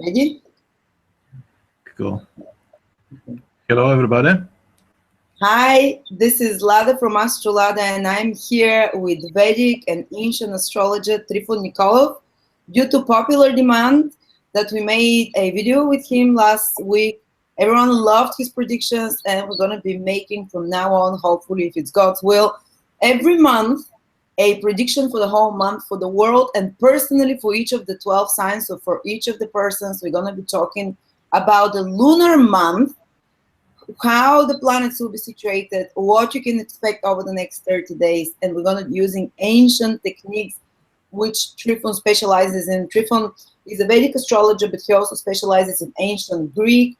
Ready? Cool. Hello, everybody. Hi, this is Lada from Astrolada, and I'm here with Vedic and ancient astrologer Trifon. Due to popular demand that we made a video with him last week, everyone loved his predictions, and we're going to be making from now on, hopefully, if it's God's will, every month a prediction for the whole month for the world and personally for each of the 12 signs. So for each of the persons, we're going to be talking about the lunar month, how the planets will be situated, what you can expect over the next 30 days, and we're going to be using ancient techniques which Trifon specializes in. Trifon is a Vedic astrologer, but he also specializes in ancient Greek,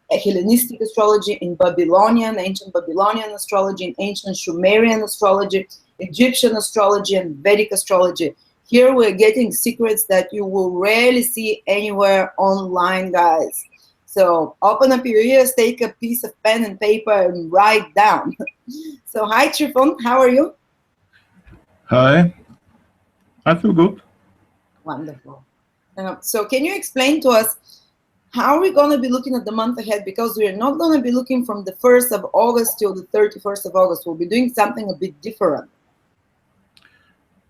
Hellenistic astrology, in Babylonian, ancient Babylonian astrology, in ancient Sumerian astrology, Egyptian astrology, and Vedic astrology. Here we're getting secrets that you will rarely see anywhere online, guys. So open up your ears, take a piece of pen and paper and write down. So hi Trifon, how are you? Hi, I feel good. Wonderful. So can you explain to us how are we going to be looking at the month ahead? Because we're not going to be looking from the 1st of August till the 31st of August. We'll be doing something a bit different.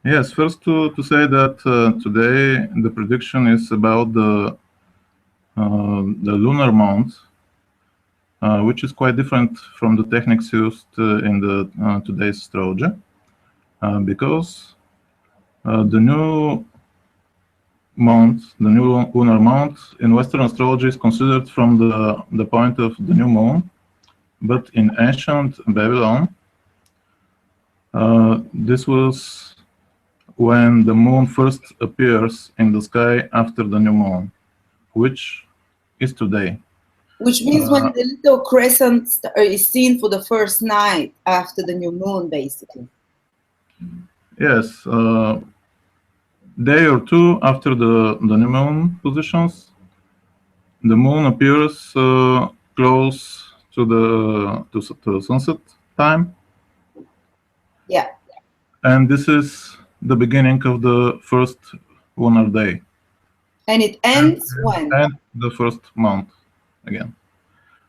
Yes, first to say that today the prediction is about the lunar month, which is quite different from the techniques used in the today's astrology, because the new month, the new lunar month in Western astrology is considered from the point of the new moon, but in ancient Babylon, this was when the moon first appears in the sky after the new moon, which is today. Which means when the little crescent is seen for the first night after the new moon, basically. Yes, day or two after the new moon positions, the moon appears close to the sunset time. Yeah. And this is the beginning of the first lunar day. And it ends when? And the first month again.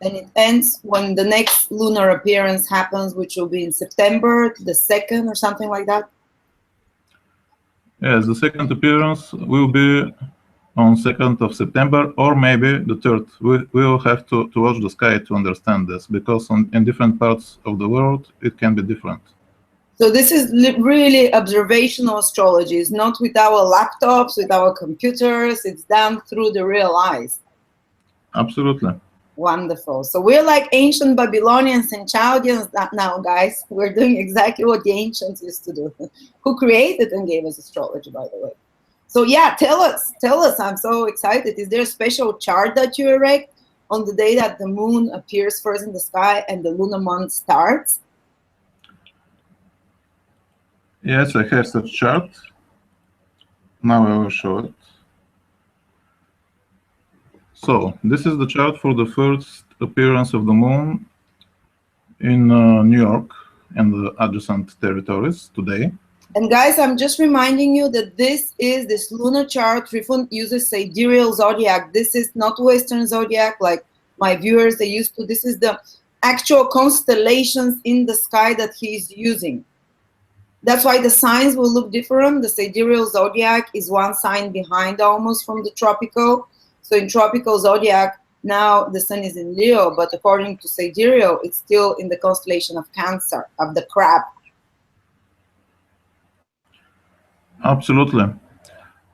And it ends when the next lunar appearance happens, which will be in September, the 2nd or something like that? Yes, the second appearance will be on 2nd of September, or maybe the 3rd. We will have to watch the sky to understand this, because in different parts of the world, it can be different. So this is really observational astrology. It's not with our laptops, with our computers. It's done through the real eyes. Absolutely. Wonderful. So we're like ancient Babylonians and Chaldeans now, guys. We're doing exactly what the ancients used to do. Who created and gave us astrology, by the way. So yeah, tell us. I'm so excited. Is there a special chart that you erect on the day that the moon appears first in the sky and the lunar month starts? Yes, I have such chart. Now I will show it. So this is the chart for the first appearance of the moon in New York and the adjacent territories today. And guys, I'm just reminding you that this lunar chart. Trifon uses sidereal zodiac. This is not Western zodiac like my viewers they used to. This is the actual constellations in the sky that he's using. That's why the signs will look different. The sidereal zodiac is one sign behind almost from the tropical. So in tropical zodiac, now the sun is in Leo, but according to sidereal, it's still in the constellation of Cancer, of the crab. Absolutely.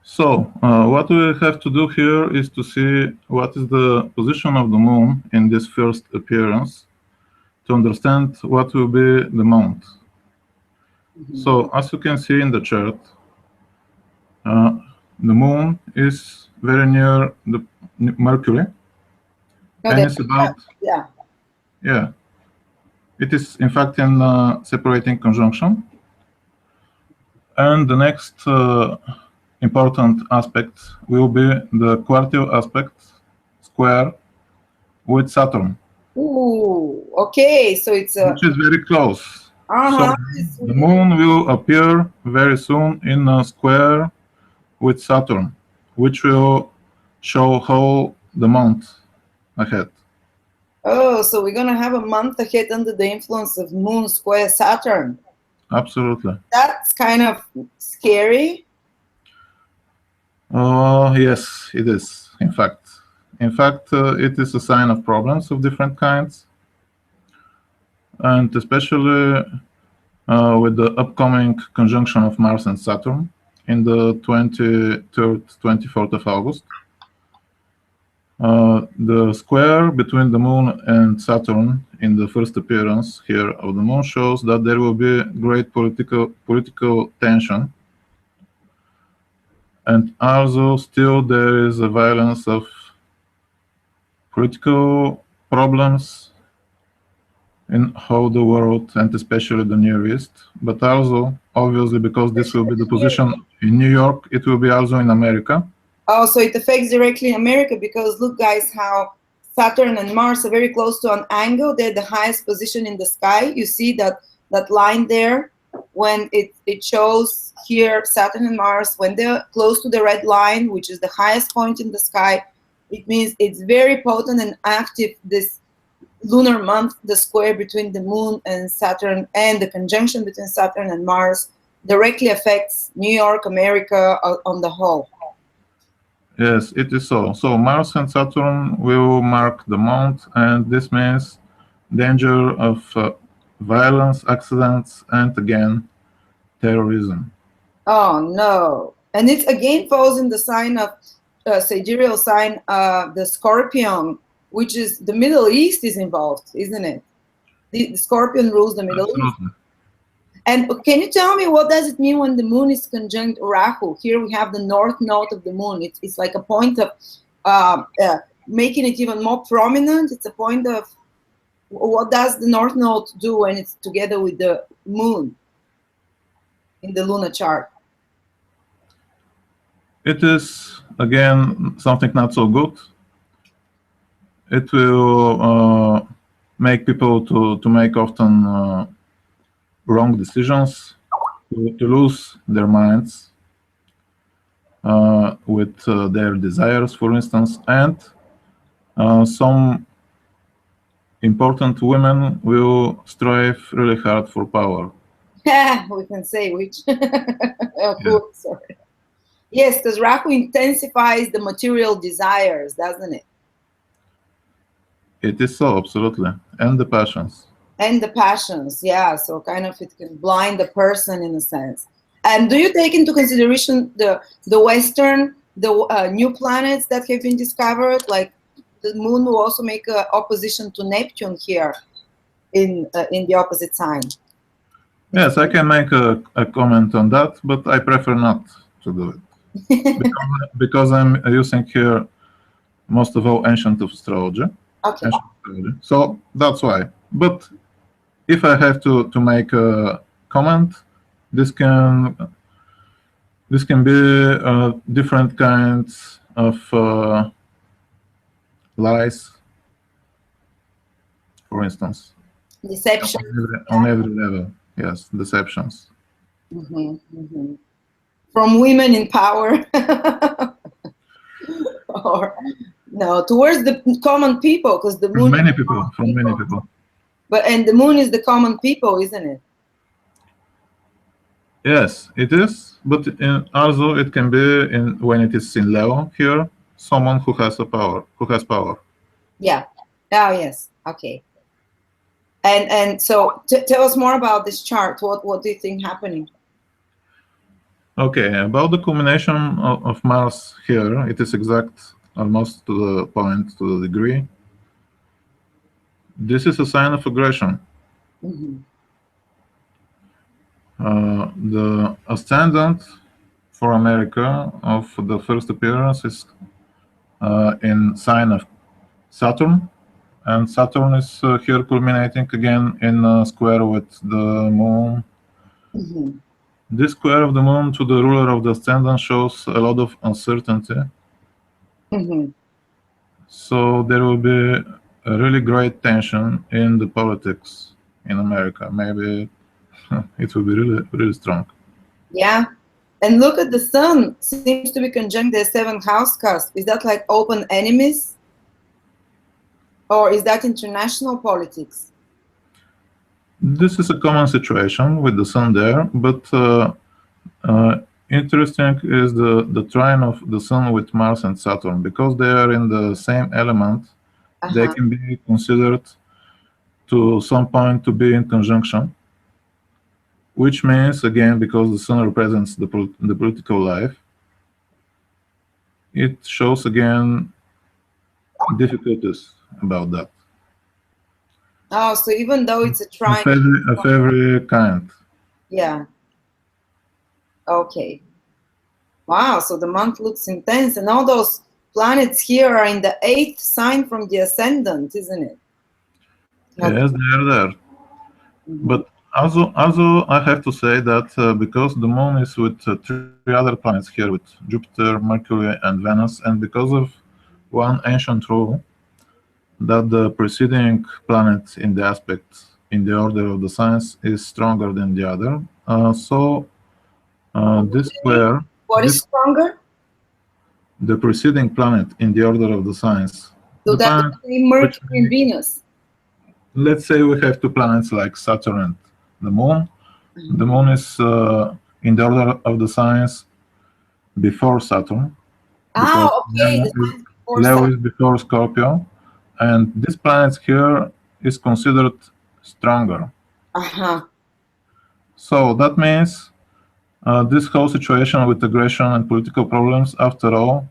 So what we have to do here is to see what is the position of the moon in this first appearance to understand what will be the month. So as you can see in the chart, the moon is very near the Mercury, and it's about it is in fact in separating conjunction. And the next important aspect will be the quartile aspect square with Saturn. Ooh, okay, so it's which is very close. So the moon will appear very soon in a square with Saturn, which will show how the month ahead. Oh, so we're gonna have a month ahead under the influence of Moon square Saturn. Absolutely. That's kind of scary. Yes, it is. In fact, it is a sign of problems of different kinds, and especially with the upcoming conjunction of Mars and Saturn in the 23rd, 24th of August. The square between the Moon and Saturn in the first appearance here of the Moon shows that there will be great political tension, and also still there is a violence of political problems in whole the world and especially the Near East, but also obviously because this will be the position in New York, it will be also in America. Oh, so it affects directly America because look, guys, how Saturn and Mars are very close to an angle. They're the highest position in the sky. You see that line there when it shows here Saturn and Mars when they're close to the red line, which is the highest point in the sky. It means it's very potent and active. This lunar month, the square between the Moon and Saturn and the conjunction between Saturn and Mars directly affects New York, America on the whole. Yes, it is so. So Mars and Saturn will mark the month, and this means danger of violence, accidents, and again, terrorism. Oh no! And it again falls in the sign of sidereal sign, the Scorpion, which is the Middle East is involved, isn't it? The Scorpion rules the Middle Absolutely. East. And can you tell me what does it mean when the Moon is conjunct Rahu? Here we have the north node of the Moon. It's like a point of making it even more prominent. It's a point of what does the north node do when it's together with the Moon in the lunar chart? It is again something not so good. It will make people to make often wrong decisions, to lose their minds with their desires, for instance, and some important women will strive really hard for power. We can say which. Oh, cool. Sorry. Yes, because Rahu intensifies the material desires, doesn't it? It is so, absolutely, and the passions. And the passions, yeah. So kind of it can blind the person in a sense. And do you take into consideration the Western, the new planets that have been discovered? Like the Moon will also make an opposition to Neptune here in the opposite sign. Yes, I can make a comment on that, but I prefer not to do it because I'm using here most of all ancient astrology. Okay. So that's why. But if I have to make a comment, this can be different kinds of lies, for instance. Deception. On every level, yes, deceptions. Mm-hmm, mm-hmm. From women in power, or no, towards the common people, because the Moon. From many people. But and the Moon is the common people, isn't it? Yes, it is. But also it can be when it is in Leo here, someone who has power. Yeah. Oh yes. Okay. And so tell us more about this chart. What do you think happening? Okay, about the combination of Mars here, it is exact almost to the point, to the degree. This is a sign of aggression. Mm-hmm. The ascendant for America of the first appearance is in sign of Saturn, and Saturn is here culminating again in a square with the Moon. Mm-hmm. This square of the Moon to the ruler of the ascendant shows a lot of uncertainty. Mm-hmm. So there will be a really great tension in the politics in America. Maybe it will be really, really strong. Yeah. And look at the sun, seems to be conjunct the seventh house cusp. Is that like open enemies? Or is that international politics? This is a common situation with the sun there, but interesting is the trine of the sun with Mars and Saturn. Because they are in the same element, they can be considered to some point to be in conjunction, which means, again, because the sun represents the political life, it shows again difficulties about that. Oh, so even though it's a trine. Of every kind. Yeah. Okay. Wow, so the month looks intense, and all those planets here are in the 8th sign from the ascendant, isn't it? Yes, they are there. But also I have to say that because the moon is with three other planets here, with Jupiter, Mercury, and Venus, and because of one ancient rule that the preceding planet in the aspect in the order of the signs is stronger than the other. This square. What is stronger? The preceding planet in the order of the signs. So that would be Mercury and Venus. Let's say we have two planets like Saturn and the Moon. The Moon is in the order of the signs before Saturn. Okay. Leo is before Scorpio, and this planet here is considered stronger. So that means this whole situation with aggression and political problems, after all,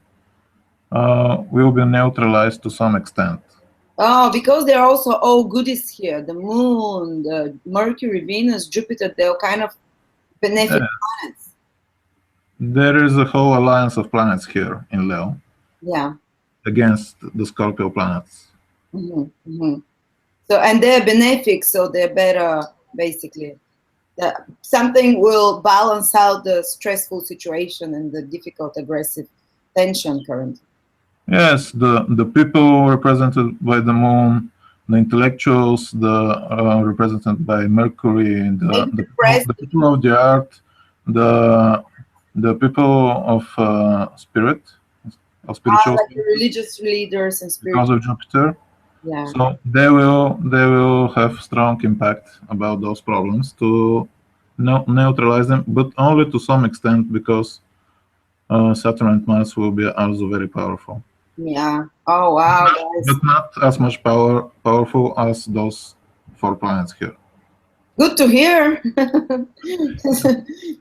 will be neutralized to some extent. Oh, because they're also all goodies here. The Moon, the Mercury, Venus, Jupiter, they're kind of benefic planets. There is a whole alliance of planets here in Leo. Yeah. Against the Scorpio planets. So, and they're benefic, so they're better, basically. Something will balance out the stressful situation and the difficult, aggressive tension currently. Yes, the people represented by the Moon, the intellectuals, represented by Mercury, the people of the art, the people of spirit, of spiritual, like the religious leaders and spiritual. Because of Jupiter. Yeah. So they will have strong impact about those problems to neutralize them, but only to some extent, because Saturn and Mars will be also very powerful. Yeah. Oh wow, guys. But not as much powerful as those 4 planets here. Good to hear.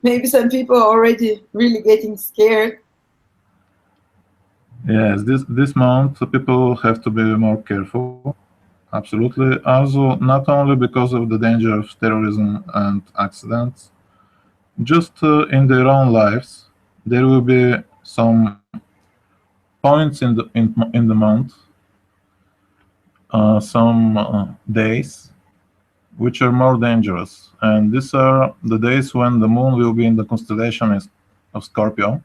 Maybe some people are already really getting scared. Yes, this month people have to be more careful. Absolutely. Also, not only because of the danger of terrorism and accidents, just in their own lives, there will be some points in the month, some days which are more dangerous, and these are the days when the moon will be in the constellation of Scorpio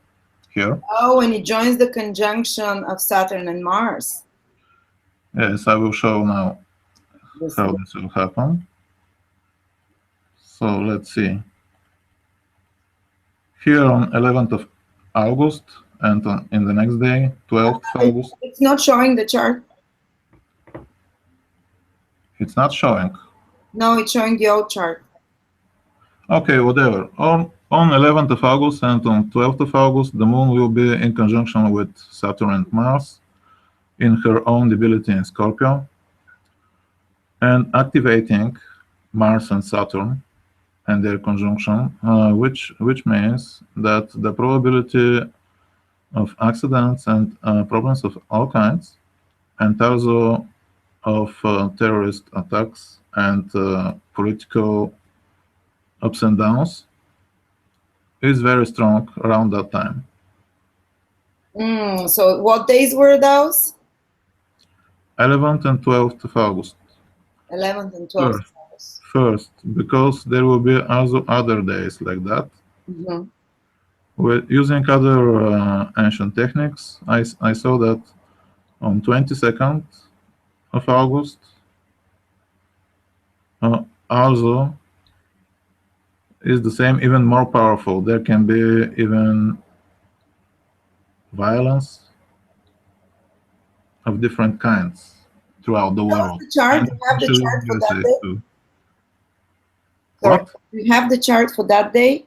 here. Oh, and it joins the conjunction of Saturn and Mars. Yes, I will show now how this will happen. So let's see. Here on 11th of August, and in the next day, 12th of August. It's not showing the chart. It's not showing. No, it's showing the old chart. Okay, whatever. On 11th of August and on 12th of August, the moon will be in conjunction with Saturn and Mars in her own debility in Scorpio, and activating Mars and Saturn and their conjunction, which means that the probability of accidents and problems of all kinds, and also of terrorist attacks and political ups and downs, is very strong around that time. So what days were those? 11th and 12th of August. 11th and 12th. First, because there will be also other days like that. With using other ancient techniques, I saw that on 22nd of August, also is the same, even more powerful. There can be even violence of different kinds throughout the world, The chart, and you have the especially in chart for that USA day? too. Sorry, What? you have the chart for that day?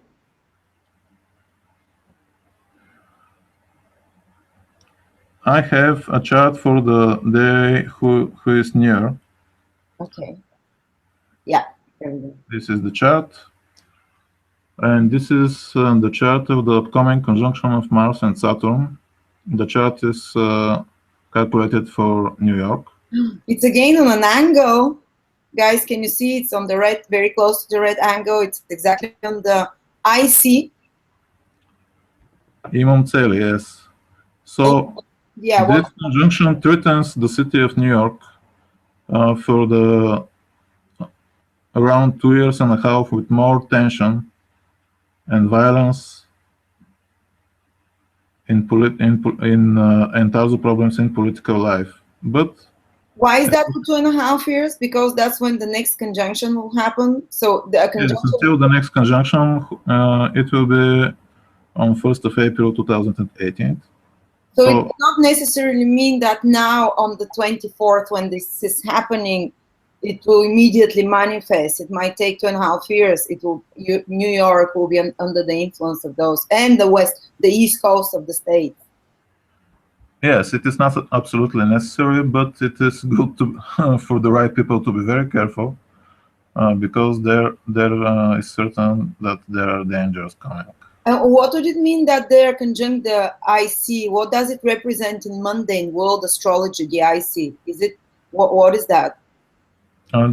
I have a chart for the day who is near. Okay. Yeah, there we go. This is the chart, and this is the chart of the upcoming conjunction of Mars and Saturn. The chart is calculated for New York. It's again on an angle. Guys, can you see it's on the red, very close to the red angle? It's exactly on the IC. Imam Celi, yes. So Yeah, this what? conjunction threatens the city of New York for the around 2 years and a half with more tension and violence and other problems in political life. But Why is that for 2.5 years? Because that's when the next conjunction will happen. So the yes, conjunction. until the next conjunction, it will be on 1st of April 2018. So it does not necessarily mean that now on the 24th, when this is happening, it will immediately manifest. It might take 2.5 years. New York will be under the influence of those, and the East Coast of the state. Yes, it is not absolutely necessary, but it is good to for the right people to be very careful because there is certain that there are dangers coming. What would it mean that they are conjunct the IC? What does it represent in mundane world astrology? The IC, is it what is that?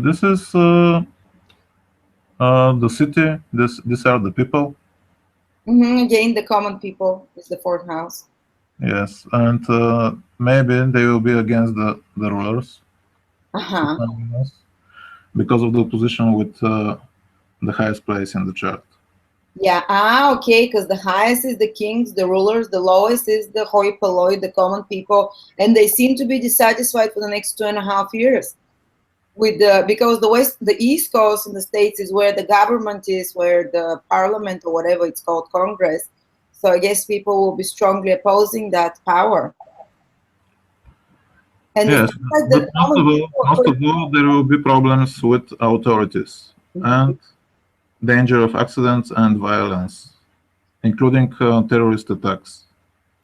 This is the city. These are the people. Again, the common people is the fourth house. Yes, and maybe they will be against the rulers because of the position with the highest place in the chart. Yeah, okay, because the highest is the kings, the rulers, the lowest is the hoi polloi, the common people, and they seem to be dissatisfied for the next 2.5 years. Because the East Coast in the States is where the government is, where the parliament or whatever it's called, Congress. So I guess people will be strongly opposing that power. And yes, like but most of all, there will be problems with authorities and danger of accidents and violence, including terrorist attacks.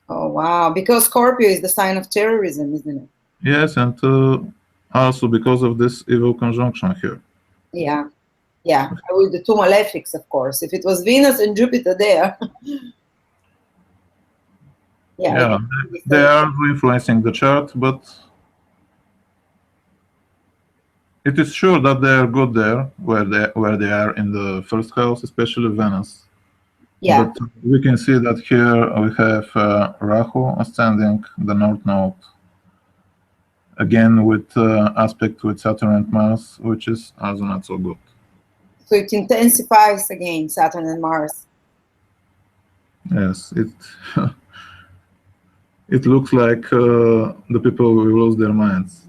Oh wow! Because Scorpio is the sign of terrorism, isn't it? Yes, and also because of this evil conjunction here. Yeah, yeah. With the two malefics, of course. If it was Venus and Jupiter there. Yeah, they are influencing the chart, but it is sure that they are good there, where they are in the first house, especially Venus. Yeah. But we can see that here we have Rahu ascending the North Node, again with aspect with Saturn and Mars, which is also not so good. So it intensifies again, Saturn and Mars. Yes, it it looks like the people will lose their minds.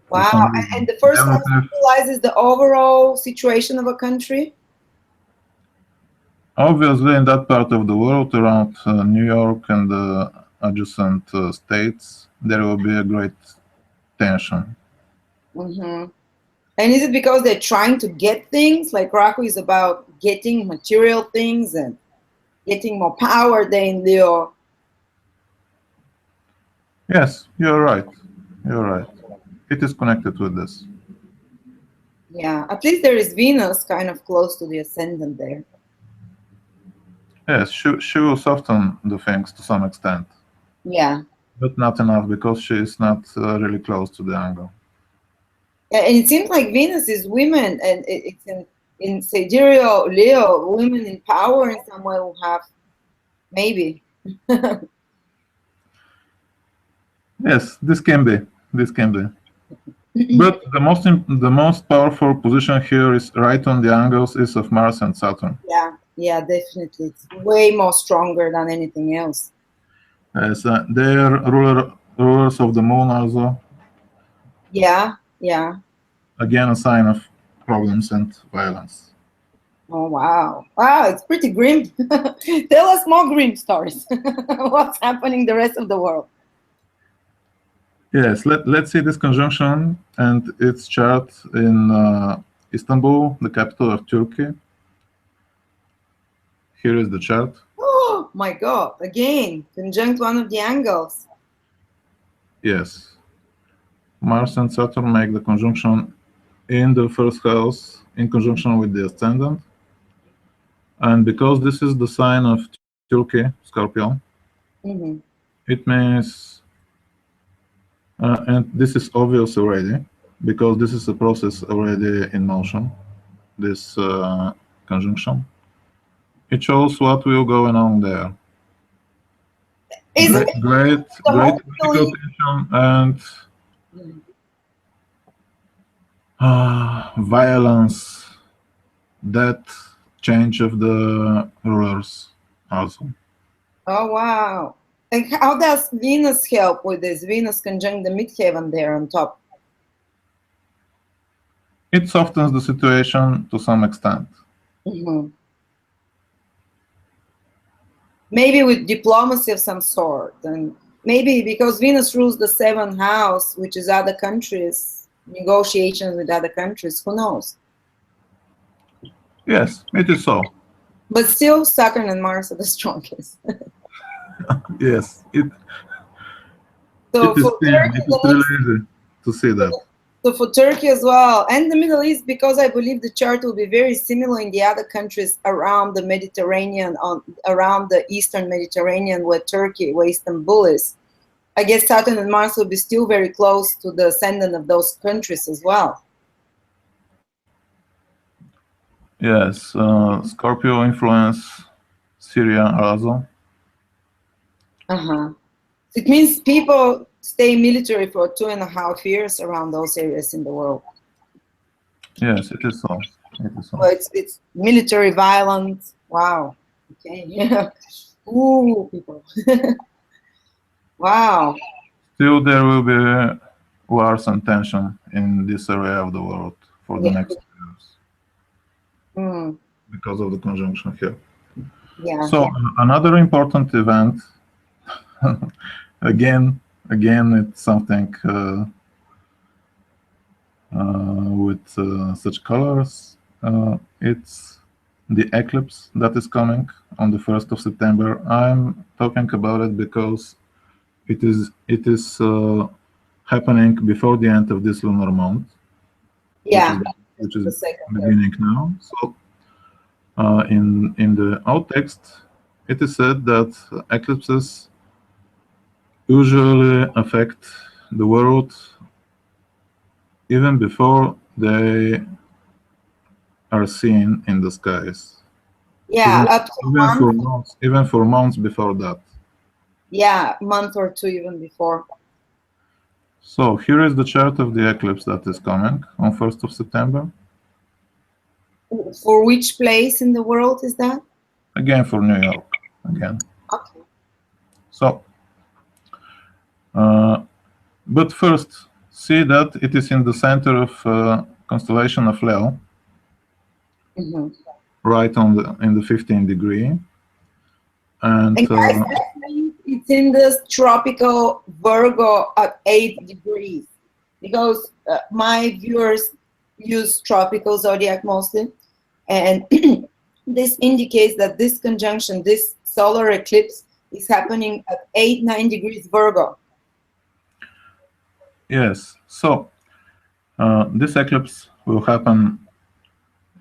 Wow, and the first house symbolizes the overall situation of a country? Obviously, in that part of the world, around New York and the adjacent states, there will be a great tension. And is it because they're trying to get things? Like Rahu is about getting material things and getting more power than Leo. Yes, you're right. You're right. It is connected with this. Yeah, at least there is Venus kind of close to the ascendant there. Yes, she will soften the things to some extent. Yeah. But not enough because she is not really close to the angle. And it seems like Venus is women, and it's in sidereal Leo, women in power in some way will have, maybe. Yes, this can be. This can be. But the most powerful position here is right on the angles is of Mars and Saturn. Yeah, definitely. It's way more stronger than anything else. Yes, they are rulers of the moon also. Yeah. Again, a sign of problems and violence. Oh, wow. Wow, it's pretty grim. Tell us more grim stories. What's happening the rest of the world? Yes, let's see this conjunction and its chart in Istanbul, the capital of Turkey. Here is the chart. Oh, my God. Again, conjunct one of the angles. Yes. Mars and Saturn make the conjunction in the first house in conjunction with the ascendant. And because this is the sign of Turkey, Scorpio, Mm-hmm. it means, and this is obvious already, because this is a process already in motion, this conjunction. It shows what will go on there. Is Great, it great, the great whole political tension and violence, death, change of the rulers also. Oh, wow. And how does Venus help with this? Venus conjunct the midheaven there on top. It softens the situation to some extent. Mm-hmm. Maybe with diplomacy of some sort. And maybe because Venus rules the seventh house, which is other countries, negotiations with other countries. Who knows? Yes, it is so. But still, Saturn and Mars are the strongest. Yes, So it is for thin. Turkey, It is really easy to see that. so for Turkey as well, and the Middle East, because I believe the chart will be very similar in the other countries around the Mediterranean, around the Eastern Mediterranean, where Turkey, where Istanbul is. I guess Saturn and Mars will be still very close to the ascendant of those countries as well. Yes, Scorpio influence Syria also. Uh-huh. It means people stay military for 2.5 years around those areas in the world. Yes, it is so. It is so. So it's military violence. Wow. Okay. Yeah. Ooh, people. Wow. Still, there will be wars and tension in this area of the world for the Yeah. next years Mm, because of the conjunction here. yeah. So another important event, again, it's something with such colors. It's the eclipse that is coming on the 1st of September. I'm talking about it because it is happening before the end of this lunar month, Yeah. which The is second. beginning now. So in the old text, it is said that eclipses usually affect the world even before they are seen in the skies. Yeah, Even, up to a month. even for months before that. Yeah, a month or two even before. So here is the chart of the eclipse that is coming on 1st of September. For which place in the world is that? Again for New York. Again. Okay. So, but first, see that it is in the center of constellation of Leo, Mm-hmm. right in the 15th degree. And And guys, that means it's in the tropical Virgo at 8 degrees. Because my viewers use tropical zodiac mostly. And this indicates that this conjunction, this solar eclipse, is happening at 8-9 degrees Virgo. yes, so this eclipse will happen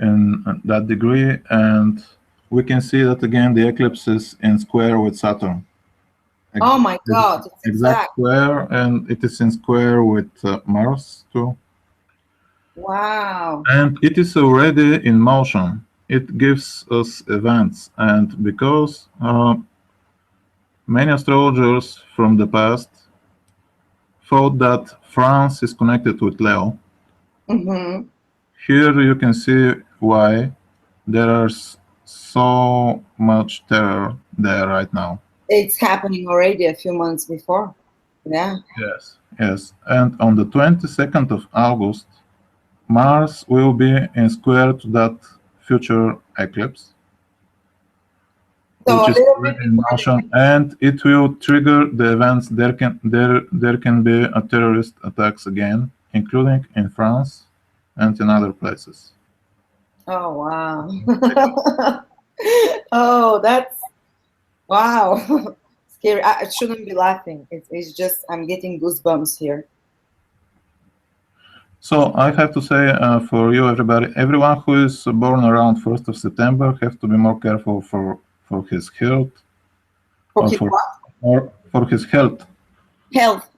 in that degree, and we can see that again the eclipse is in square with Saturn. Oh my God, it's Exact square, and it is in square with Mars too. Wow. And it is already in motion. It gives us events, and because many astrologers from the past thought that France is connected with Leo, Mm-hmm. here you can see why there is so much terror there right now. It's happening already a few months before. Yeah. Yes, yes. And on the 22nd of August, Mars will be in square to that future eclipse, So which a is little bit already in before motion, and it will trigger the events. There can be a terrorist attacks again, including in France and in other places. Oh, wow. Oh, that's wow. Scary. I shouldn't be laughing. It's just I'm getting goosebumps here. So I have to say, for you, everybody, everyone who is born around 1st of September have to be more careful for his health, For or his what? for his health. Health.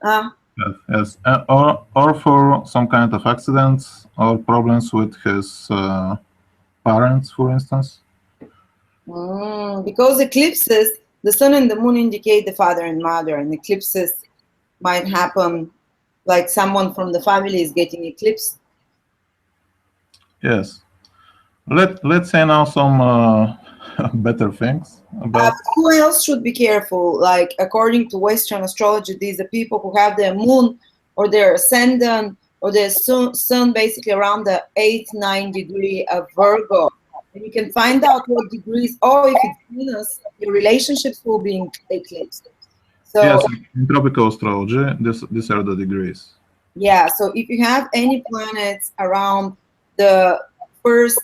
Yes, or for some kind of accidents or problems with his parents, for instance. Because eclipses, the sun and the moon indicate the father and mother, and eclipses might happen like someone from the family is getting eclipsed. Yes. Let's say now some better things about. Who else should be careful? Like according to Western astrology, these are people who have their moon or their ascendant or their sun basically around the 8-9 degree of Virgo. And you can find out what degrees, or if it's Venus, your relationships will be eclipsed. So Yes, in tropical astrology, these are the degrees. yeah, so if you have any planets around the first,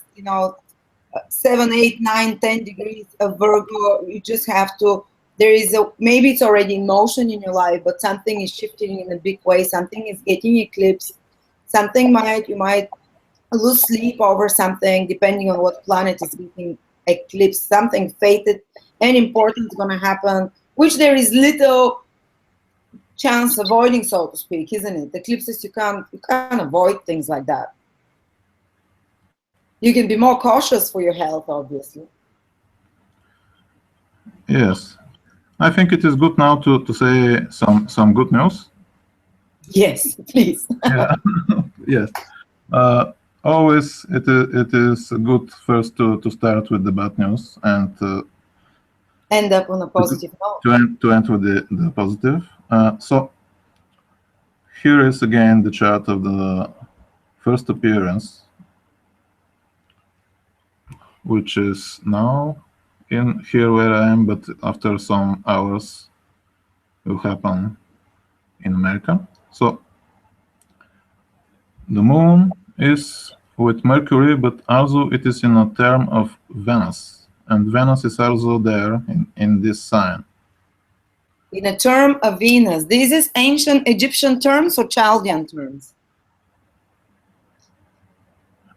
7, 8, 9, 10 degrees of Virgo, you just have to. There is a maybe it's already in motion in your life, but something is shifting in a big way. Something is getting eclipsed. Something you might lose sleep over something, depending on what planet is getting eclipsed. Something fated and important is going to happen, which there is little chance avoiding, so to speak, isn't it? Eclipses, you can't avoid things like that. You can be more cautious for your health, obviously. Yes, I think it is good now to say some good news. Yes, please. Yeah. Yes. Always it is good first to start with the bad news and End up on a positive note. to end with the positive. So here is again the chart of the first appearance, which is now in here where I am, but after some hours will happen in America. So the moon is with Mercury, but also it is in a term of Venus, and Venus is also there in this sign. In a term of Venus, this is ancient Egyptian terms or Chaldean terms?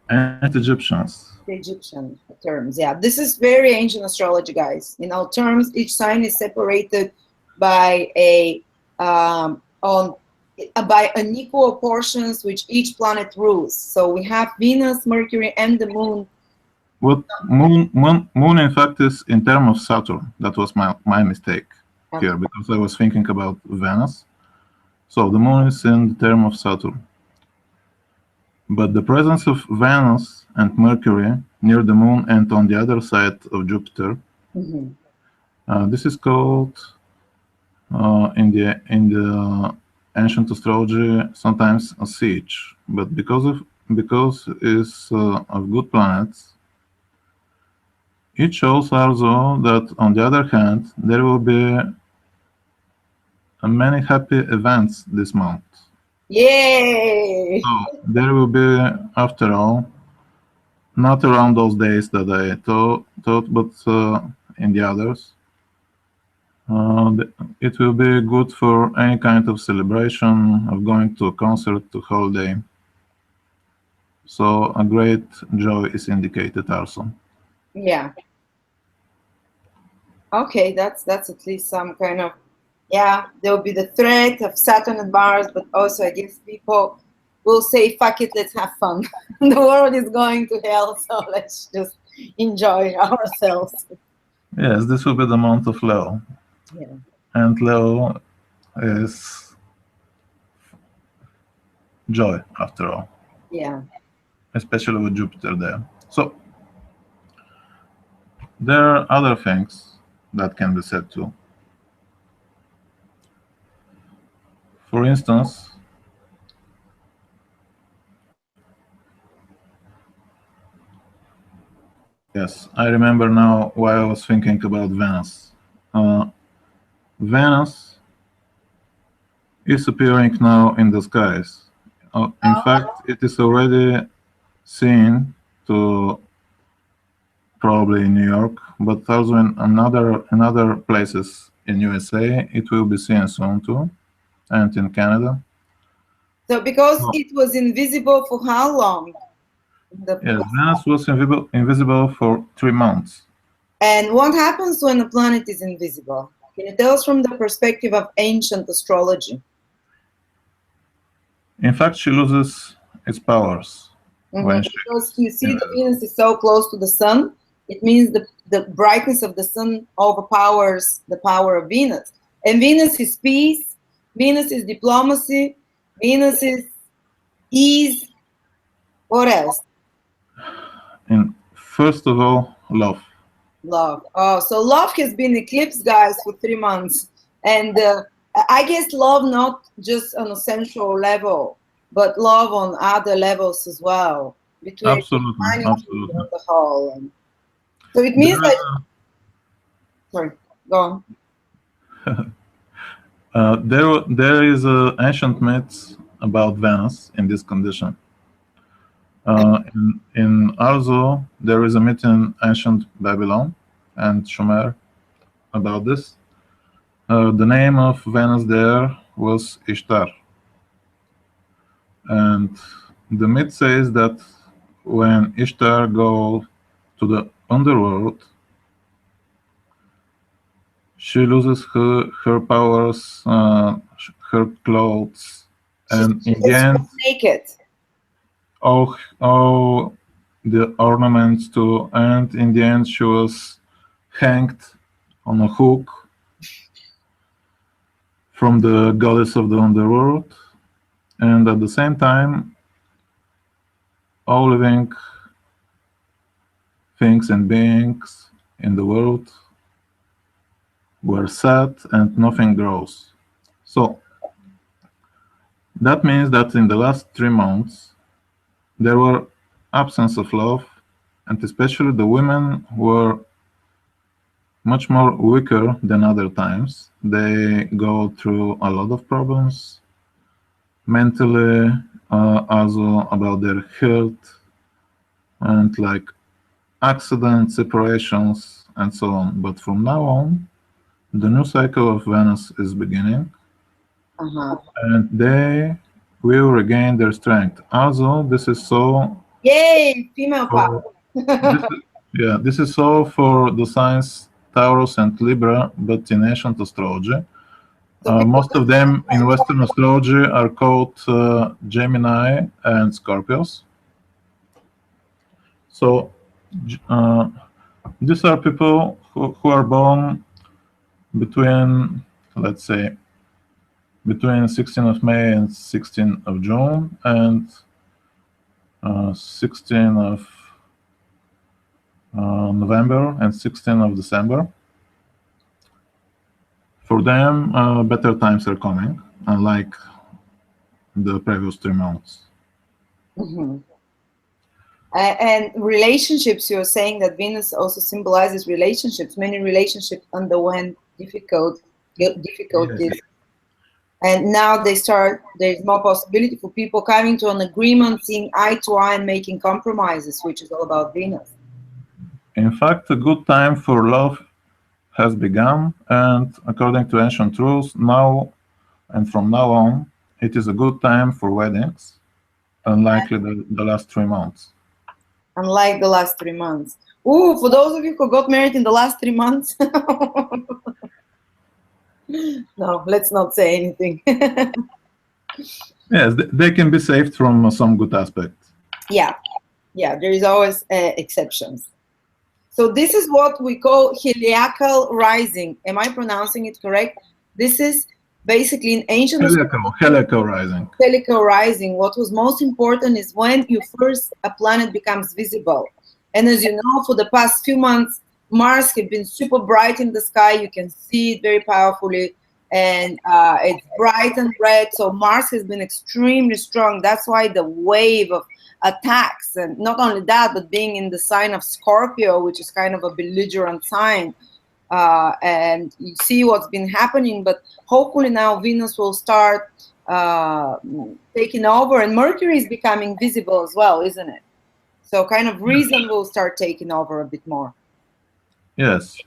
And Egyptians. The Egyptian terms, yeah. This is very ancient astrology, guys. Terms, each sign is separated by by unequal portions which each planet rules. So we have Venus, Mercury, and the moon. What moon in fact is in term of Saturn. That was my mistake here, because I was thinking about Venus. So the moon is in the term of Saturn. But the presence of Venus and Mercury near the moon and on the other side of Jupiter, this is called in the ancient astrology sometimes a siege. But because it's of good planets, it shows also that on the other hand there will be many happy events this month. Yay! So there will be, after all, not around those days that I thought, but in the others. It will be good for any kind of celebration, of going to a concert, to holiday. So a great joy is indicated also. Yeah. Okay, that's at least some kind of, yeah, there will be the threat of Saturn and Mars, but also I guess people will say, fuck it, let's have fun. The world is going to hell, so let's just enjoy ourselves. Yes, this will be the month of Leo. Yeah. And Leo is joy, after all. Yeah. Especially with Jupiter there. So there are other things that can be said too. For instance, Yes, I remember now why I was thinking about Venus. Venus is appearing now in the skies. In fact, it is already seen to probably in New York, but also in other places in USA. It will be seen soon too, and in Canada. So because So, it was invisible for how long? yes, Venus was invisible for 3 months. And what happens when a planet is invisible? Can you tell us from the perspective of ancient astrology? In fact, she loses its powers when she Because is you see the invisible. Venus is so close to the sun, it means the brightness of the sun overpowers the power of Venus. And Venus is peace, Venus is diplomacy, Venus is ease. What else? And first of all, love. Love. Oh, so love has been eclipsed, guys, for 3 months. And I guess love not just on a sensual level, but love on other levels as well, between Absolutely, humanity absolutely. on the whole. And so it means There is that, sorry, go on. there is ancient myths about Venus in this condition. In also there is a myth in ancient Babylon and Sumer about this. The name of Venus there was Ishtar, and the myth says that when Ishtar goes to the underworld, she loses her powers, her clothes, and She in the gets end, naked. all the ornaments too. And in the end, she was hanged on a hook from the goddess of the underworld. And at the same time, all living things and beings in the world were sad and nothing grows. So that means that in the last 3 months, there were absence of love, and especially the women were much more weaker than other times. They go through a lot of problems mentally, also about their health, and like accidents, separations, and so on. But from now on, the new cycle of Venus is beginning, Uh-huh. and they will regain their strength. Also, this is so Yay, female for power. this is, yeah, this is so for the signs Taurus and Libra, but in ancient astrology. So people Most of them in Western astrology are called Gemini and Scorpios. So uh, these are people who are born between, let's say, between 16th of May and 16th of June, and 16th of November and 16th of December. For them, better times are coming, unlike the previous 3 months. Mhm. And relationships, you're saying that Venus also symbolizes relationships. Many relationships underwent Yes. difficulties, and now there's more possibility for people coming to an agreement, seeing eye to eye and making compromises, which is all about Venus. In fact, a good time for love has begun, and according to ancient rules, now and from now on, it is a good time for weddings, unlikely the last 3 months. Unlike the last 3 months. Ooh, for those of you who got married in the last 3 months, no, let's not say anything. Yes, they can be saved from some good aspects. Yeah, there is always exceptions. So this is what we call heliacal rising. Am I pronouncing it correct? This is basically in ancient Heliacal rising. heliacal rising. What was most important is when a planet becomes visible. And as you know, for the past few months, Mars has been super bright in the sky. You can see it very powerfully, and it's bright and red. So Mars has been extremely strong. That's why the wave of attacks. And not only that, but being in the sign of Scorpio, which is kind of a belligerent sign. And you see what's been happening, but hopefully now Venus will start taking over, and Mercury is becoming visible as well, isn't it? So kind of reason will start taking over a bit more. Yes,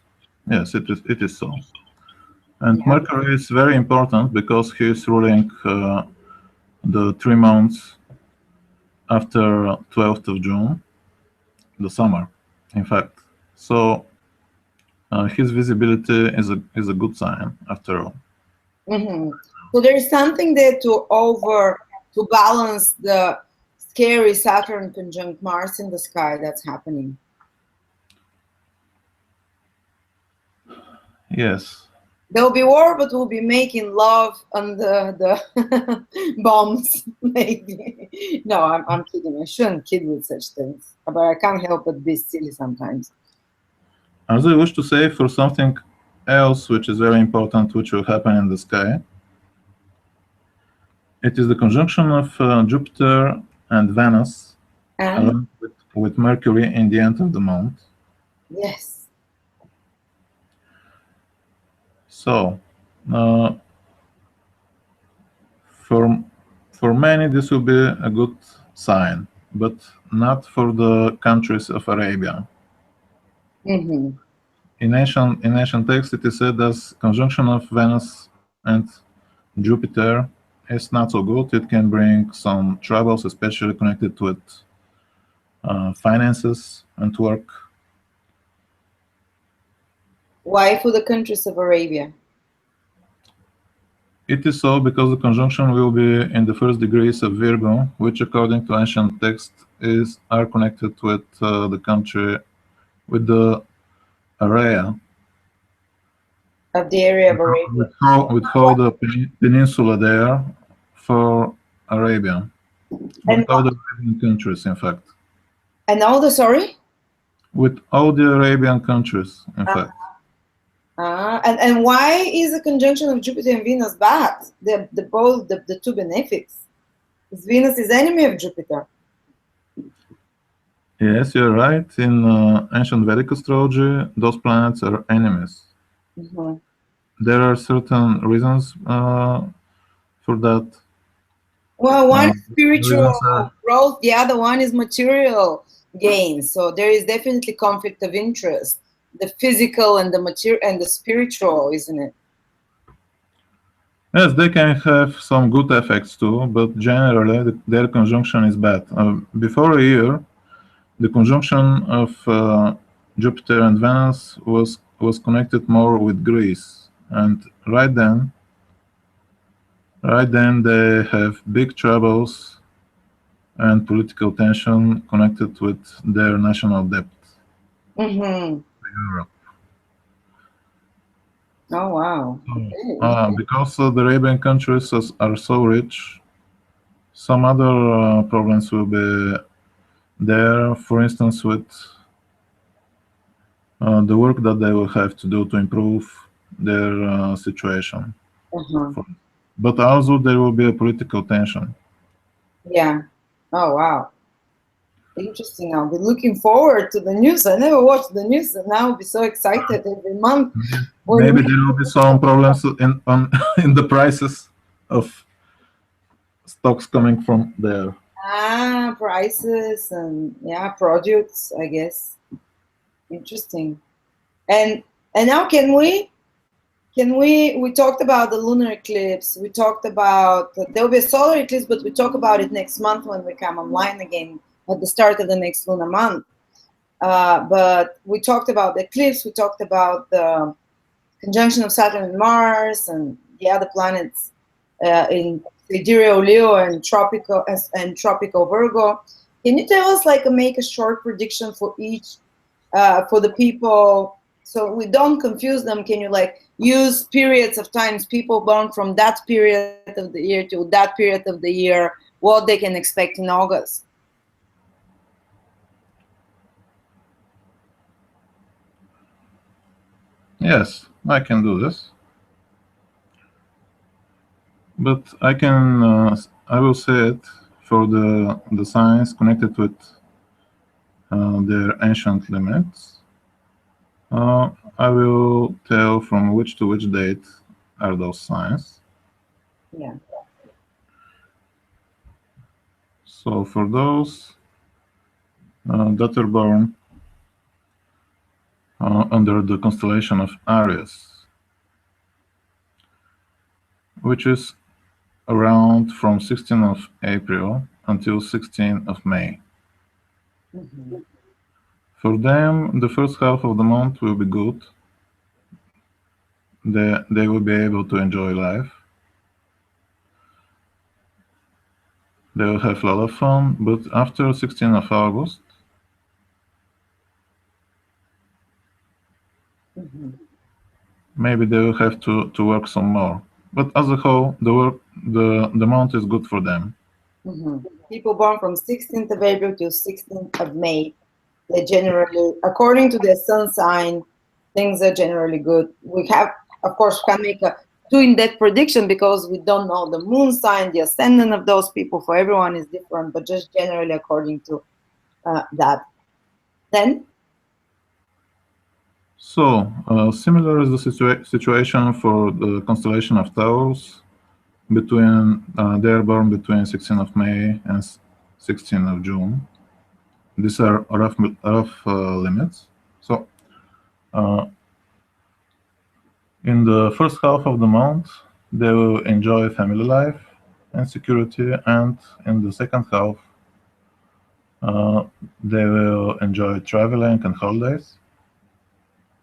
yes, it is so. And yeah. Mercury is very important because he is ruling the 3 months after 12th of June, the summer, in fact. So his visibility is a good sign after all. Mm-hmm. So there's something there to balance the scary Saturn conjunct Mars in the sky that's happening. Yes. There'll be war, but we'll be making love on the bombs, maybe. No, I'm kidding. I shouldn't kid with such things, but I can't help but be silly sometimes. As I wish to say for something else which is very important, which will happen in the sky. It is the conjunction of Jupiter and Venus, along with Mercury in the end of the month. Yes. So, for many, this will be a good sign, but not for the countries of Arabia. Mm-hmm. In ancient texts, it is said as conjunction of Venus and Jupiter is not so good. It can bring some troubles, especially connected with finances and work. Why for the countries of Arabia? It is so because the conjunction will be in the first degrees of Virgo, which according to ancient text are connected with the country, with the area. Of the area of Arabia. With all the peninsula there for Arabia. With all the Arabian countries, in fact. And all the, sorry? With all the Arabian countries, in fact. And why is the conjunction of Jupiter and Venus bad? The two benefics. Venus is enemy of Jupiter. Yes, you're right. In ancient Vedic astrology, those planets are enemies. Mm-hmm. There are certain reasons for that. Well, one is spiritual growth, the other one is material gain. So there is definitely conflict of interest. The physical and the material and the spiritual, isn't it? Yes, they can have some good effects too, but generally their conjunction is bad. Before a year, the conjunction of Jupiter and Venus was connected more with Greece, and right then they have big troubles and political tension connected with their national debt. Mm-hmm. Europe. Oh wow! Okay. Because the Arabian countries are so rich, some other problems will be there. For instance, with the work that they will have to do to improve their situation. Uh-huh. But also there will be a political tension. Yeah. Oh wow. Interesting. I'll be looking forward to the news. I never watched the news, and now I'll be so excited every month. Maybe there will be some problems in the prices of stocks coming from there. Prices and products, I guess. Interesting. And now we talked about the lunar eclipse. We talked about there will be a solar eclipse, but we talk about it next month when we come online again at the start of the next lunar month. But we talked about the eclipse. We talked about the conjunction of Saturn and Mars and the other planets in sidereal Leo and tropical Virgo. Can you tell us, make a short prediction for each, for the people, so we don't confuse them? Can you use periods of times, people born from that period of the year to that period of the year, what they can expect in August? Yes, I can do this. But I will say it for the signs connected with their ancient limits. I will tell from which to which date are those signs. Yeah. So for those that are born under the constellation of Aries, which is around from 16th of April until 16th of May. Mm-hmm. For them, the first half of the month will be good. They will be able to enjoy life. They will have a lot of fun, but after 16th of August, Mm-hmm. maybe they will have to work some more. But as a whole, the month is good for them. Mm-hmm. People born from 16th of April to 16th of May, they generally, according to their sun sign, things are generally good. We have, of course, can make a too in-depth prediction because we don't know the moon sign, the ascendant of those people. For everyone is different, but just generally according to that. Then. So, similar is the situation for the constellation of Taurus. They are born between 16th of May and 16th of June. These are rough limits. So, in the first half of the month, they will enjoy family life and security, and in the second half, they will enjoy traveling and holidays,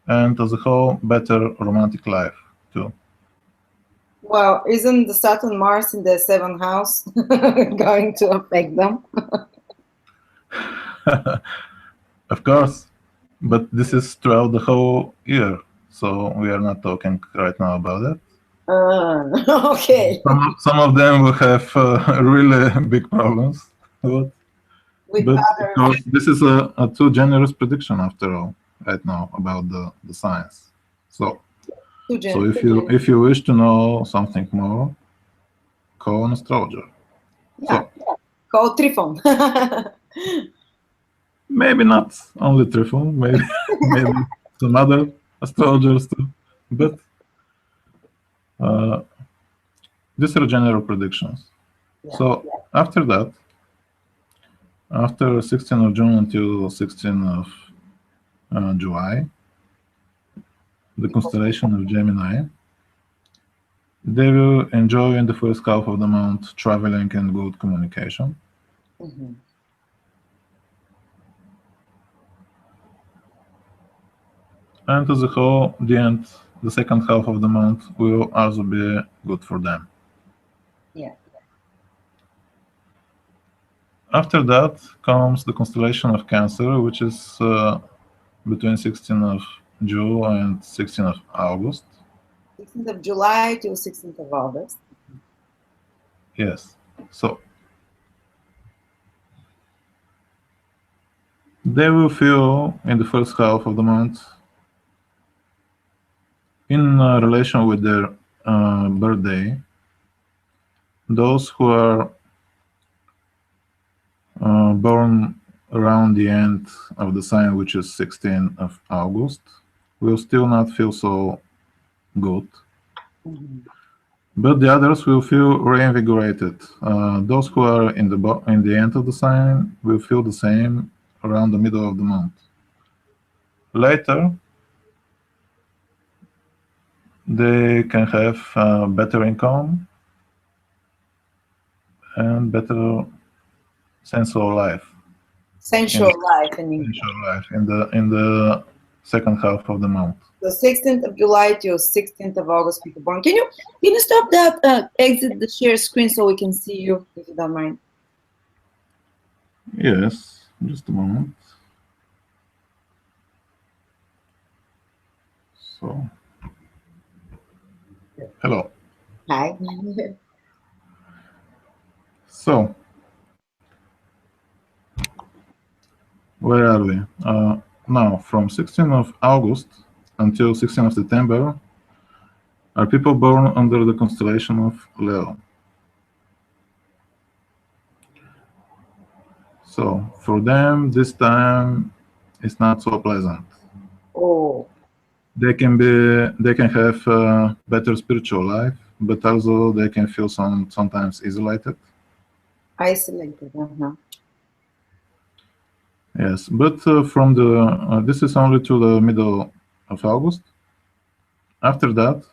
and as a whole, better romantic life too. Well, isn't the Saturn Mars in the seventh house going to affect them? Of course, but this is throughout the whole year, so we are not talking right now about it. Okay. Some of them will have really big problems, but of course, this is a too generous prediction after all right now about the science. So if you wish to know something more, call an astrologer. Yeah. So Call Trifon. maybe not only Trifon, maybe some other astrologers too, but these are general predictions. Yeah. So after that, after 16th of June until 16th of July, the constellation of Gemini, they will enjoy in the first half of the month traveling and good communication. Mm-hmm. And as a whole, the second half of the month will also be good for them. Yeah. After that comes the constellation of Cancer, which is between 16th of June and 16th of August. 16th of July to 16th of August. Yes. So they will feel in the first half of the month in relation with their birthday. Those who are born around the end of the sign, which is 16th of August, will still not feel so good. Mm-hmm. But the others will feel reinvigorated. Those who are in the end of the sign will feel the same around the middle of the month. Later, they can have better income and better sensual life. Sensual life in Sensual life in the second half of the month. So 16th of July to 16th of August, people born. Can you stop that? Exit the share screen so we can see you, if you don't mind. Yes, just a moment. So, hello. Hi. So, where are we? Now, from 16th of August until 16th of September are people born under the constellation of Leo. So for them, this time is not so pleasant. Oh, They can have a better spiritual life, but also they can feel sometimes isolated. isolated. Yes, but from the this is only to the middle of August. After that,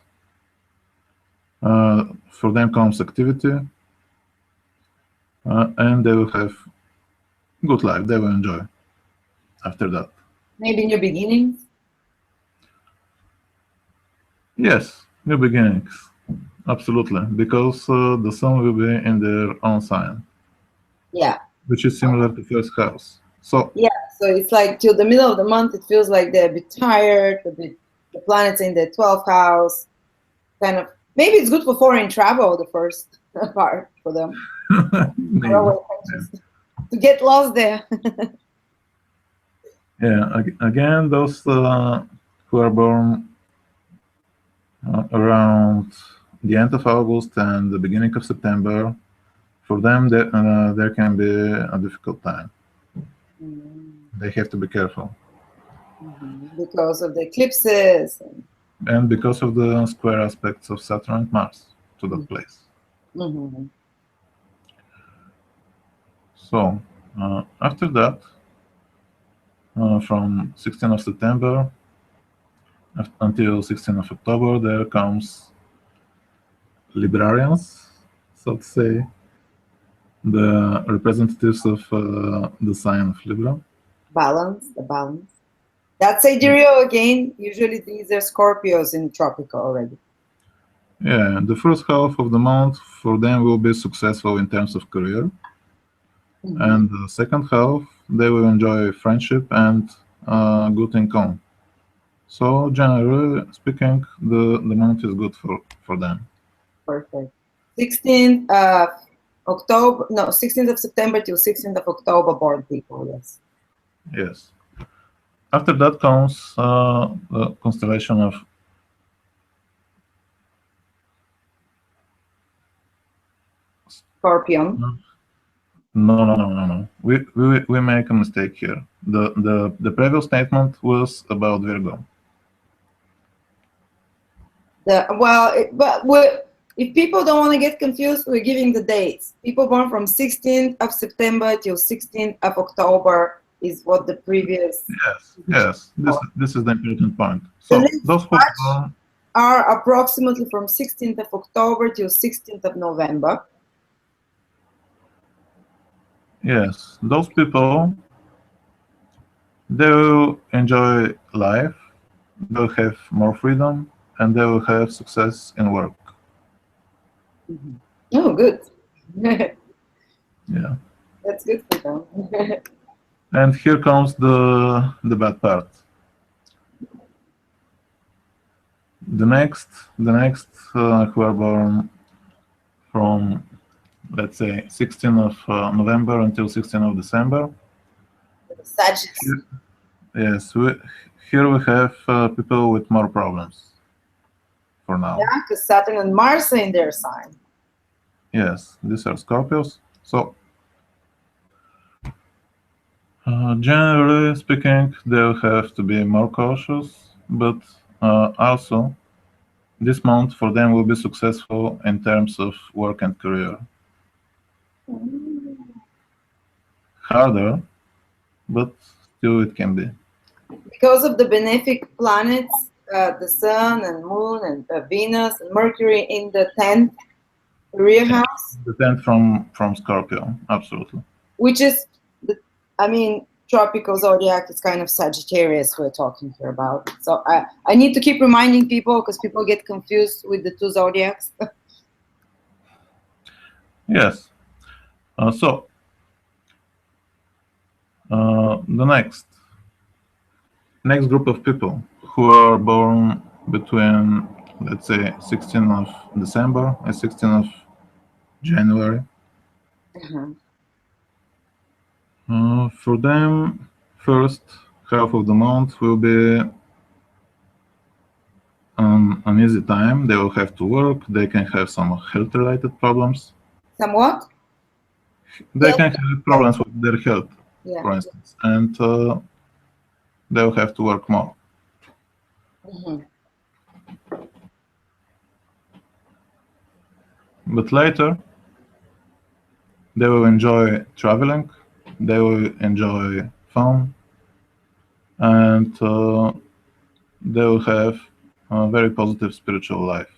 for them comes activity, and they will have good life. They will enjoy after that. Maybe new beginnings. Yes, new beginnings, absolutely, because the sun will be in their own sign, Yeah. which is similar to first house. So Yeah. So it's like till the middle of the month, it feels like they're a bit tired, a bit. The planet's in the 12th house. Kind of. Maybe it's good for foreign travel. The first part for them. maybe, Faraway countries. To get lost there. yeah. Again, those who are born around the end of August and the beginning of September, for them there can be a difficult time. They have to be careful. Because of the eclipses. And because of the square aspects of Saturn and Mars to that place. So after that, from 16th of September until 16th of October, there comes Librarians, so to say, the representatives of the sign of Libra. The balance. That's sidereal again. Usually these are Scorpios in tropical already. Yeah, the first half of the month for them will be successful in terms of career. And the second half, they will enjoy friendship and good income. So generally speaking, the month is good for them. Perfect. 16th of October, no, 16th of September till 16th of October born people, yes. Yes. After that comes the constellation of Scorpion. No. We make a mistake here. The previous statement was about Virgo. If people don't want to get confused, we're giving the dates. People born from 16th of September till 16th of October is what the previous. Yes. This is the important point. The So next those who batch are approximately from 16th of October till 16th of November. Yes, those people, they will enjoy life, they'll have more freedom, and they will have success in work. Oh, good. Yeah. That's good for them. And here comes the bad part. The next who are born from, let's say, 16th of November until 16th of December. Sagittarius. Yes, here we have people with more problems for now. Yeah, because Saturn and Mars are in their sign. Yes, these are Scorpios. So generally speaking, they'll have to be more cautious, but also this month for them will be successful in terms of work and career. Harder, but still it can be. Because of the benefic planets, the Sun and Moon and Venus and Mercury in the 10th career house. The 10th from Scorpio, absolutely. Which is, tropical zodiac is kind of Sagittarius we're talking here about. So I need to keep reminding people because people get confused with the two zodiacs. Yes. So the next group of people who are born between, let's say, 16th of December and 16th of January. For them, first half of the month will be an easy time. They will have to work. They can have some health-related problems. Somewhat? they can have problems with their health, for instance, and they'll have to work more. But later, they will enjoy traveling, they will enjoy fun, and they will have a very positive spiritual life.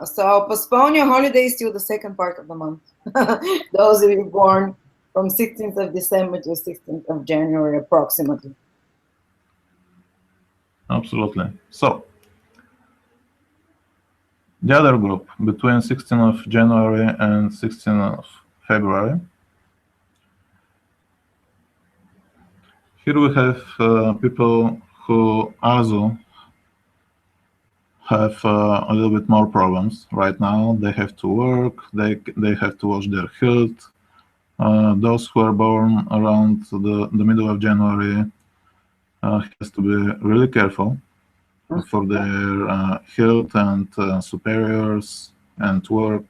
So postpone your holidays till the second part of the month. Those of you born from 16th of December to 16th of January, approximately. Absolutely. So, the other group, between 16th of January and 16th of February, here we have people who also have a little bit more problems right now. They have to work, they have to watch their health. Those who are born around the middle of January has to be really careful for their health and superiors and work,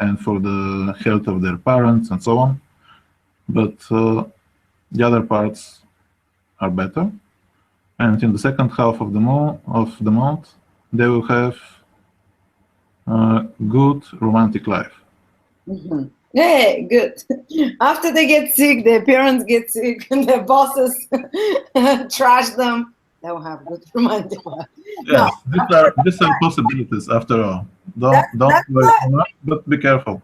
and for the health of their parents and so on. But the other parts are better. And in the second half of the month, they will have a good romantic life. Yeah, good. After they get sick, their parents get sick, and their bosses trash them, they'll have good romantic life. Yes, these are possibilities after all. Don't worry too much, but be careful.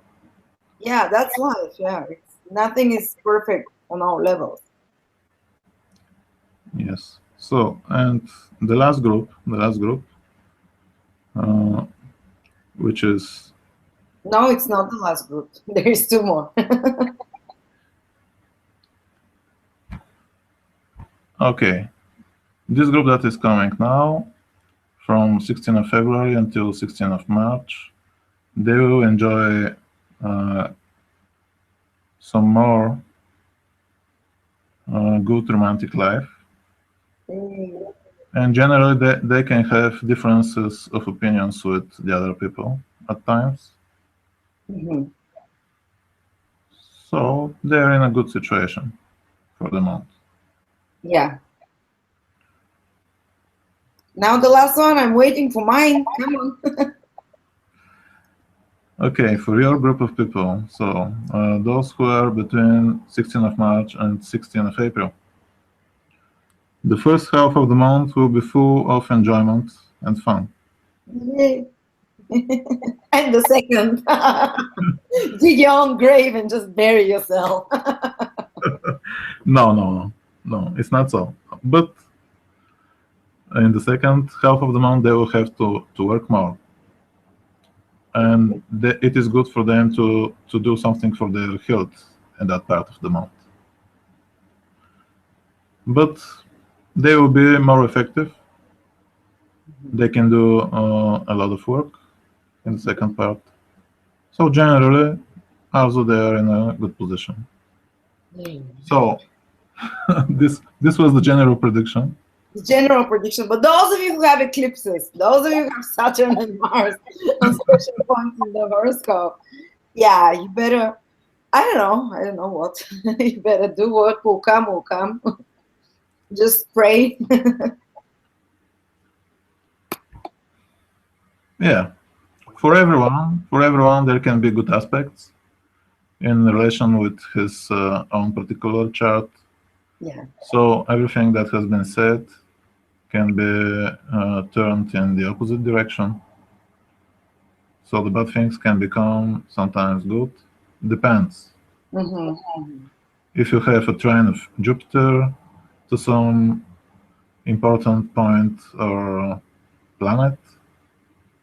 Yeah, that's life. Yeah, nothing is perfect on all levels. Yes. So, and the last group, which is... No, it's not the last group. There is two more. Okay. This group that is coming now, from 16th of February until 16th of March, they will enjoy some more good romantic life. And generally, they can have differences of opinions with the other people at times. So they're in a good situation for the month. Yeah. Now the last one, I'm waiting for mine. Come on. Okay, for your group of people, so those who are between 16th of March and 16th of April, the first half of the month will be full of enjoyment and fun. Yay. And the second, dig your own grave and just bury yourself. No, it's not so. But in the second half of the month, they will have to work more. And it is good for them to do something for their health in that part of the month. But they will be more effective. They can do a lot of work in the second part. So generally, also they are in a good position. So this was the general prediction. The general prediction. But those of you who have eclipses, those of you who have Saturn and Mars on special points in the horoscope, yeah, you better, I don't know what. You better do what will come. Just pray. Yeah, for everyone there can be good aspects in relation with his own particular chart. Yeah. So everything that has been said can be turned in the opposite direction. So the bad things can become sometimes good. Depends. If you have a trine of Jupiter to some important point or planet,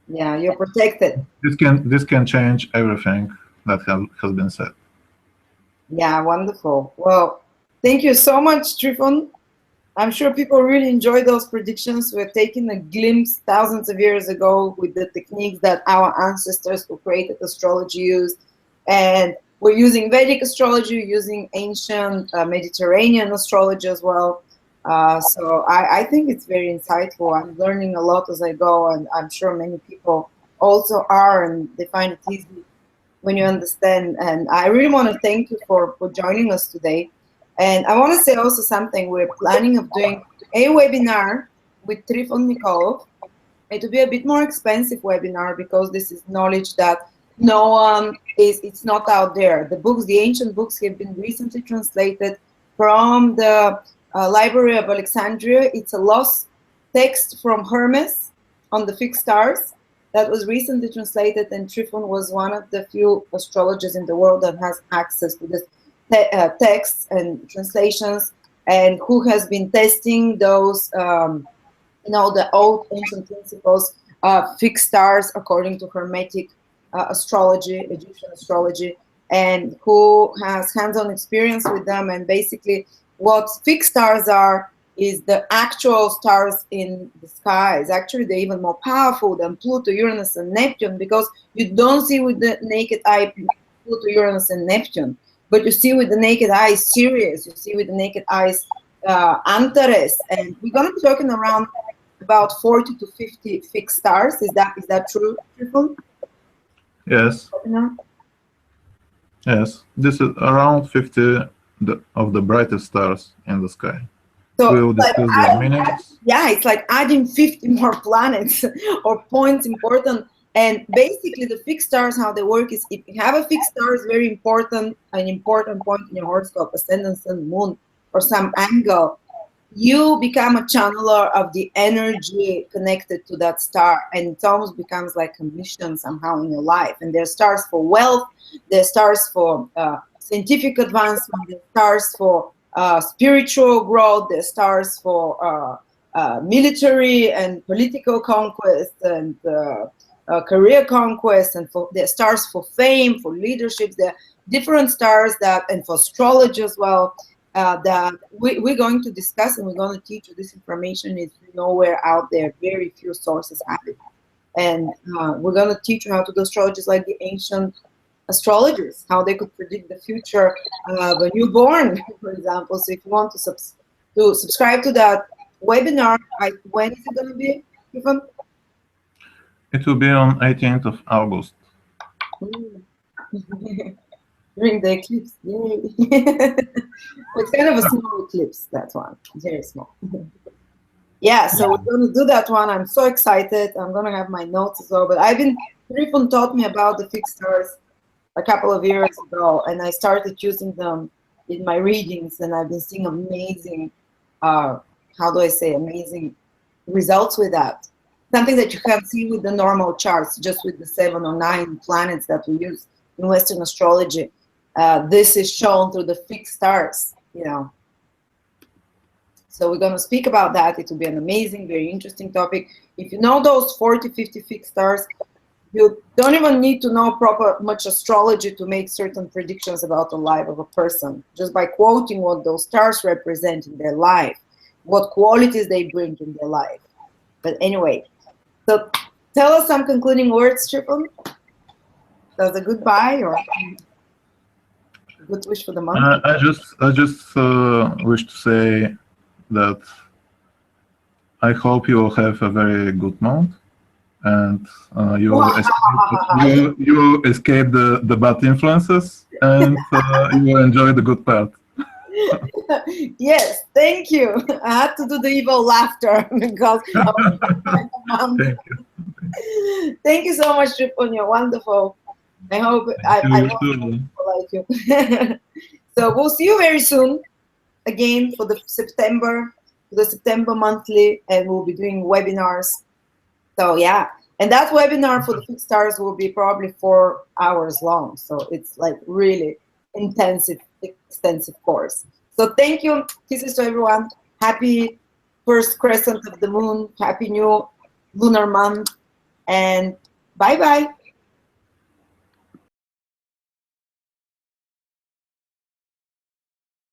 yeah, you're protected. This can change everything that has been said. Yeah, wonderful. Well, thank you so much, Trifon. I'm sure people really enjoy those predictions. We're taking a glimpse thousands of years ago with the techniques that our ancestors who created astrology used. And we're using Vedic astrology, using ancient Mediterranean astrology as well. So I think it's very insightful. I'm learning a lot as I go, and I'm sure many people also are, and they find it easy when you understand. And I really want to thank you for joining us today. And I want to say also something. We're planning of doing a webinar with Trifon Nikolov. It will be a bit more expensive webinar because this is knowledge that no one it's not out there. The books, the ancient books, have been recently translated from the Library of Alexandria. It's a lost text from Hermes on the fixed stars that was recently translated, and Trifon was one of the few astrologers in the world that has access to this texts and translations, and who has been testing those the old ancient principles, fixed stars according to Hermetic astrology, Egyptian astrology, and who has hands-on experience with them. And basically what fixed stars are is the actual stars in the skies. Actually, they're even more powerful than Pluto, Uranus, and Neptune, because you don't see with the naked eye Pluto, Uranus, and Neptune, but you see with the naked eye Sirius, you see with the naked eyes Antares. And we're going to be talking around about 40 to 50 fixed stars. Is that true, Trifon? Yes. Yes. This is around 50 of the brightest stars in the sky. So we will discuss their meanings. Yeah, it's like adding 50 more planets or points important. And basically the fixed stars, how they work is, if you have a fixed star, is very important, an important point in your horoscope, ascendant, sun, moon, or some angle, you become a channeler of the energy connected to that star, and it almost becomes like a mission somehow in your life. And there are stars for wealth, there are stars for scientific advancement, there are stars for spiritual growth, there are stars for military and political conquest, and career conquest, and there are stars for fame, for leadership. There are different stars that, and for astrology as well, that we're going to discuss, and we're going to teach you. This information is nowhere out there. Very few sources have it. And we're going to teach you how to do astrology like the ancient astrologers, how they could predict the future of a newborn, for example. So if you want to subscribe to that webinar, when is it going to be, Stephen? It will be on 18th of August. During the eclipse, yay! It's kind of a small eclipse, that one, very small. Yeah, so we're going to do that one. I'm so excited. I'm going to have my notes as well. But Trifon taught me about the fixed stars a couple of years ago, and I started using them in my readings, and I've been seeing amazing, amazing results with that. Something that you can't see with the normal charts, just with the 7 or 9 planets that we use in Western astrology. This is shown through the fixed stars, So we're going to speak about that. It will be an amazing, very interesting topic. If you know those 40, 50 fixed stars, you don't even need to know much astrology to make certain predictions about the life of a person. Just by quoting what those stars represent in their life, what qualities they bring in their life. But anyway, so tell us some concluding words, Trifon. That's a goodbye or a good wish for the month? I just wish to say that I hope you will have a very good month, and you will escape the bad influences, and you will enjoy the good part. Yes, thank you. I had to do the evil laughter because Thank you. Thank you so much, Trifon. You're wonderful. I hope I like you. So we'll see you very soon again for the September monthly, and we'll be doing webinars. So yeah, and that webinar for the fixed stars will be probably 4 hours long. So it's like really intensive, extensive course. So thank you. Kisses to everyone. Happy first crescent of the moon. Happy new lunar month. And bye-bye.